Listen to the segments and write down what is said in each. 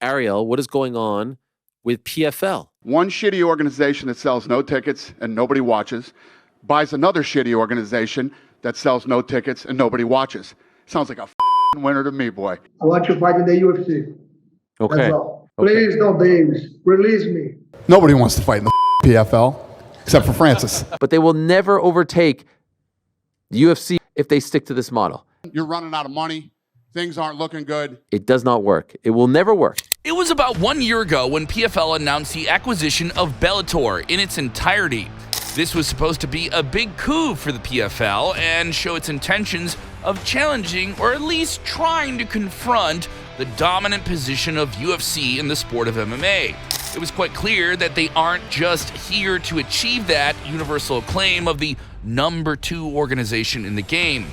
Ariel, what is going on with PFL? One shitty organization that sells no tickets and nobody watches buys another shitty organization that sells no tickets and nobody watches. Sounds like a winner to me, boy. I want to fight in the UFC. Okay. That's all. Please, no Davis. Release me. Nobody wants to fight in the PFL except for Francis. But they will never overtake the UFC if they stick to this model. You're running out of money. Things aren't looking good. It does not work. It will never work. It was about 1 year ago when PFL announced the acquisition of Bellator in its entirety. This was supposed to be a big coup for the PFL and show its intentions of challenging or at least trying to confront the dominant position of UFC in the sport of MMA. It was quite clear that they aren't just here to achieve that universal acclaim of the number 2 organization in the game.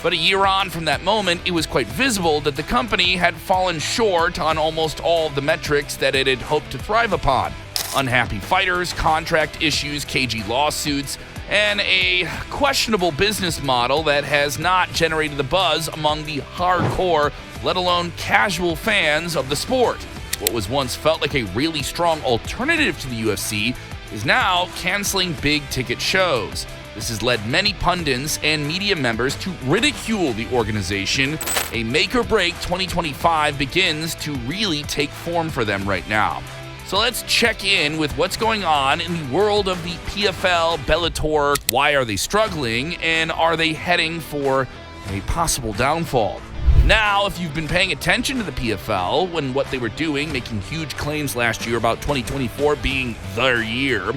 But a year on from that moment, it was quite visible that the company had fallen short on almost all of the metrics that it had hoped to thrive upon. Unhappy fighters, contract issues, cagey lawsuits, and a questionable business model that has not generated the buzz among the hardcore, let alone casual fans of the sport. What was once felt like a really strong alternative to the UFC is now canceling big-ticket shows. This has led many pundits and media members to ridicule the organization. A make-or-break 2025 begins to really take form for them right now. So let's check in with what's going on in the world of the PFL Bellator. Why are they struggling, and are they heading for a possible downfall? Now, if you've been paying attention to the PFL when what they were doing, making huge claims last year about 2024 being their year,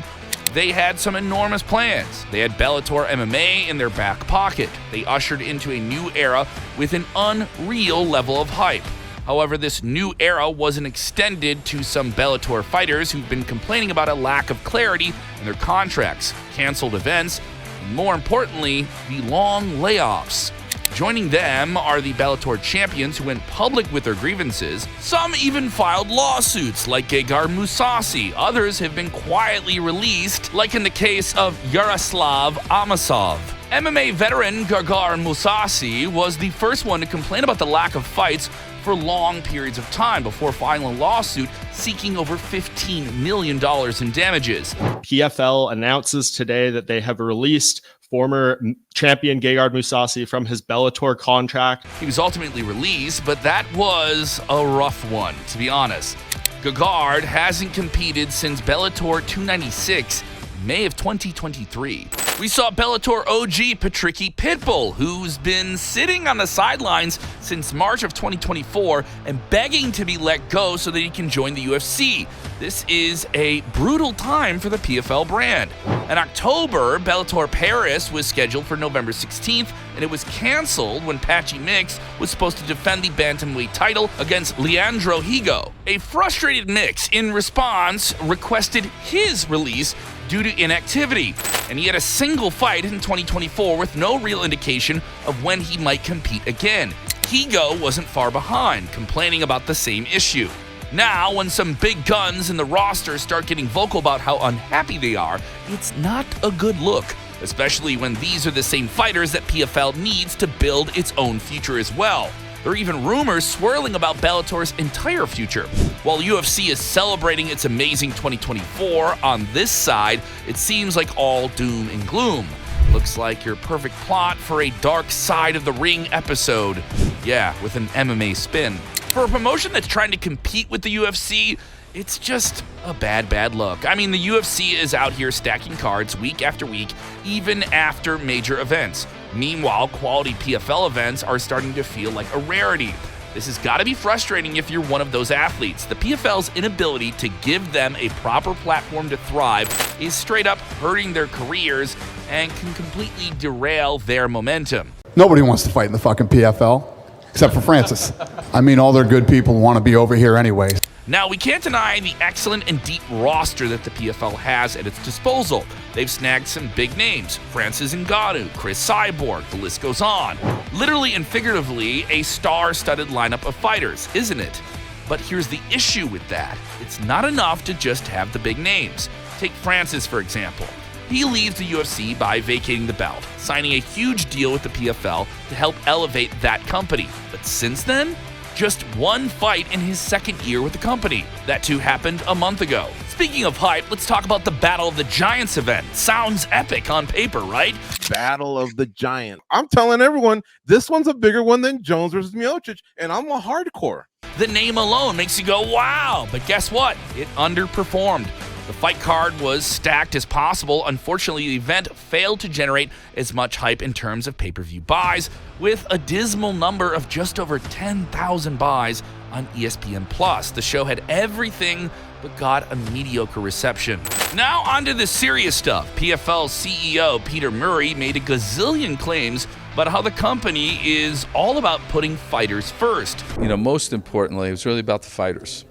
they had some enormous plans. They had Bellator MMA in their back pocket. They ushered into a new era with an unreal level of hype. However, this new era wasn't extended to some Bellator fighters who've been complaining about a lack of clarity in their contracts, canceled events, and more importantly, the long layoffs. Joining them are the Bellator champions who went public with their grievances. Some even filed lawsuits, like Gegard Mousasi. Others have been quietly released, like in the case of Yaroslav Amosov. MMA veteran Gegard Mousasi was the first one to complain about the lack of fights for long periods of time before filing a lawsuit seeking over $15 million in damages. PFL announces today that they have released former champion Gegard Mousasi from his Bellator contract. He was ultimately released, but that was a rough one, to be honest. Gegard hasn't competed since Bellator 296, May of 2023. We saw Bellator OG Patricky Pitbull, who's been sitting on the sidelines since March of 2024 and begging to be let go so that he can join the UFC. This is a brutal time for the PFL brand. In October, Bellator Paris was scheduled for November 16th, and it was canceled when Patchy Mix was supposed to defend the bantamweight title against Leandro Higo. A frustrated Mix, in response, requested his release due to inactivity, and he had a single fight in 2024 with no real indication of when he might compete again. Higo wasn't far behind, complaining about the same issue. Now, when some big guns in the roster start getting vocal about how unhappy they are, it's not a good look, especially when these are the same fighters that PFL needs to build its own future as well. There are even rumors swirling about Bellator's entire future. While UFC is celebrating its amazing 2024, on this side, it seems like all doom and gloom. Looks like your perfect plot for a dark side of the ring episode. Yeah, with an MMA spin. For a promotion that's trying to compete with the UFC, it's just a bad look. I mean, the UFC is out here stacking cards week after week, even after major events. Meanwhile, quality PFL events are starting to feel like a rarity. This has got to be frustrating if you're one of those athletes. The PFL's inability to give them a proper platform to thrive is straight up hurting their careers and can completely derail their momentum. Nobody wants to fight in the fucking PFL except for Francis. I mean, all their good people want to be over here anyways. Now, we can't deny the excellent and deep roster that the PFL has at its disposal. They've snagged some big names: Francis Ngannou, Chris Cyborg, the list goes on. Literally and figuratively, a star-studded lineup of fighters, isn't it? But here's the issue with that. It's not enough to just have the big names. Take Francis, for example. He leaves the UFC by vacating the belt, signing a huge deal with the PFL to help elevate that company. But since then, just one fight in his second year with the company. That too happened a month ago. Speaking of hype, let's talk about the Battle of the Giants event. Sounds epic on paper, right? Battle of the Giant. I'm telling everyone, this one's a bigger one than Jones versus Miocic, and I'm a hardcore. The name alone makes you go, wow, but guess what? It underperformed. The fight card was stacked as possible. Unfortunately, the event failed to generate as much hype in terms of pay-per-view buys, with a dismal number of just over 10,000 buys on ESPN+. The show had everything but got a mediocre reception. Now onto the serious stuff. PFL CEO Peter Murray made a gazillion claims about how the company is all about putting fighters first. Most importantly, it was really about the fighters.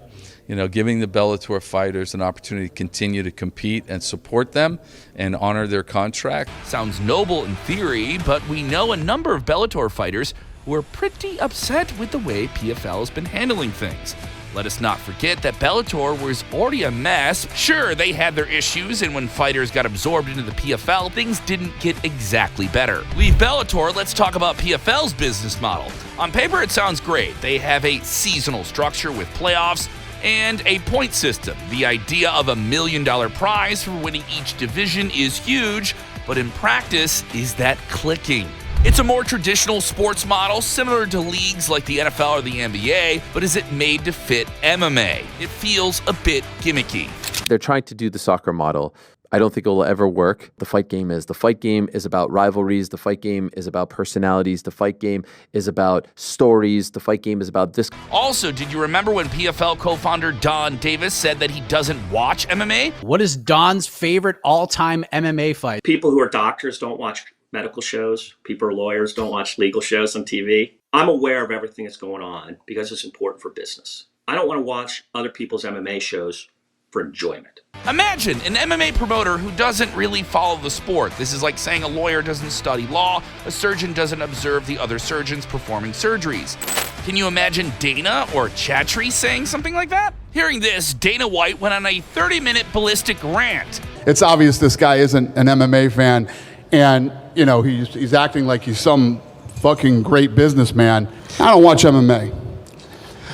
Giving the Bellator fighters an opportunity to continue to compete and support them and honor their contract. Sounds noble in theory, but we know a number of Bellator fighters who are pretty upset with the way PFL has been handling things. Let us not forget that Bellator was already a mess. Sure, they had their issues, and when fighters got absorbed into the PFL, things didn't get exactly better. Leave Bellator, let's talk about PFL's business model. On paper, it sounds great. They have a seasonal structure with playoffs and a point system. The idea of $1 million prize for winning each division is huge, but in practice, is that clicking? It's a more traditional sports model, similar to leagues like the NFL or the NBA, but is it made to fit MMA? It feels a bit gimmicky. They're trying to do the soccer model. I don't think it will ever work. The fight game is about rivalries. The fight game is about personalities. The fight game is about stories. The fight game is about this. Also, did you remember when PFL co-founder Don Davis said that he doesn't watch MMA? What is Don's favorite all-time MMA fight? People who are doctors don't watch medical shows. People who are lawyers don't watch legal shows on TV. I'm aware of everything that's going on because it's important for business. I don't want to watch other people's MMA shows for enjoyment. Imagine an MMA promoter who doesn't really follow the sport. This is like saying a lawyer doesn't study law, a surgeon doesn't observe the other surgeons performing surgeries. Can you imagine Dana or Chatri saying something like that? Hearing this, Dana White went on a 30-minute ballistic rant. It's obvious this guy isn't an MMA fan, and he's acting like he's some fucking great businessman. I don't watch MMA.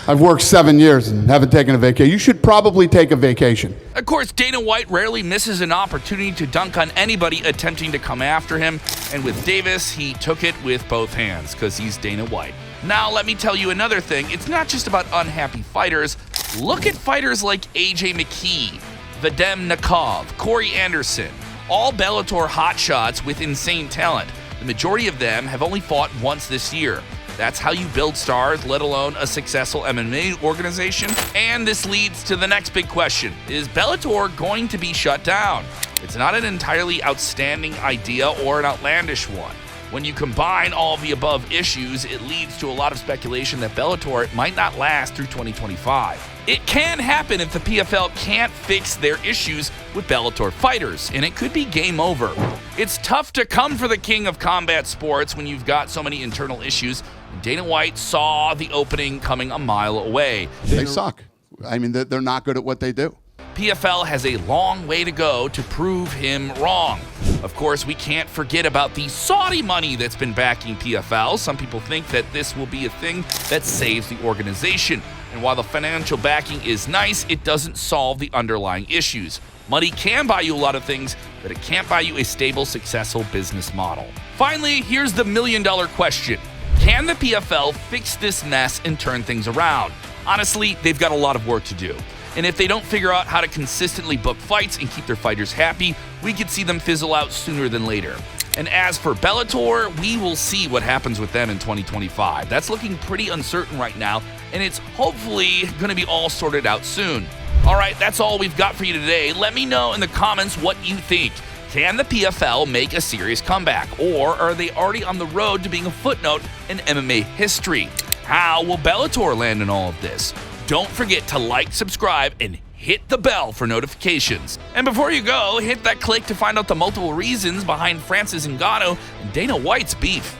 I've worked 7 years and haven't taken a vacation. You should probably take a vacation. Of course, Dana White rarely misses an opportunity to dunk on anybody attempting to come after him, and with Davis, he took it with both hands because he's Dana White. Now, let me tell you another thing. It's not just about unhappy fighters. Look at fighters like AJ McKee, Vadim Nakov, Corey Anderson, all Bellator hotshots with insane talent. The majority of them have only fought once this year. That's how you build stars, let alone a successful MMA organization. And this leads to the next big question. Is Bellator going to be shut down? It's not an entirely outstanding idea or an outlandish one. When you combine all of the above issues, it leads to a lot of speculation that Bellator might not last through 2025. It can happen if the PFL can't fix their issues with Bellator fighters, and it could be game over. It's tough to come for the king of combat sports when you've got so many internal issues. Dana White saw the opening coming a mile away. They suck. I mean, they're not good at what they do. PFL has a long way to go to prove him wrong. Of course, we can't forget about the Saudi money that's been backing PFL. Some people think that this will be a thing that saves the organization. And while the financial backing is nice, it doesn't solve the underlying issues. Money can buy you a lot of things, but it can't buy you a stable, successful business model. Finally, here's the million-dollar question. Can the PFL fix this mess and turn things around? Honestly, they've got a lot of work to do. And if they don't figure out how to consistently book fights and keep their fighters happy, we could see them fizzle out sooner than later. And as for Bellator, we will see what happens with them in 2025. That's looking pretty uncertain right now, and it's hopefully going to be all sorted out soon. All right, that's all we've got for you today. Let me know in the comments what you think. Can the PFL make a serious comeback, or are they already on the road to being a footnote in MMA history? How will Bellator land in all of this? Don't forget to like, subscribe, and hit the bell for notifications. And before you go, hit that click to find out the multiple reasons behind Francis Ngannou and Dana White's beef.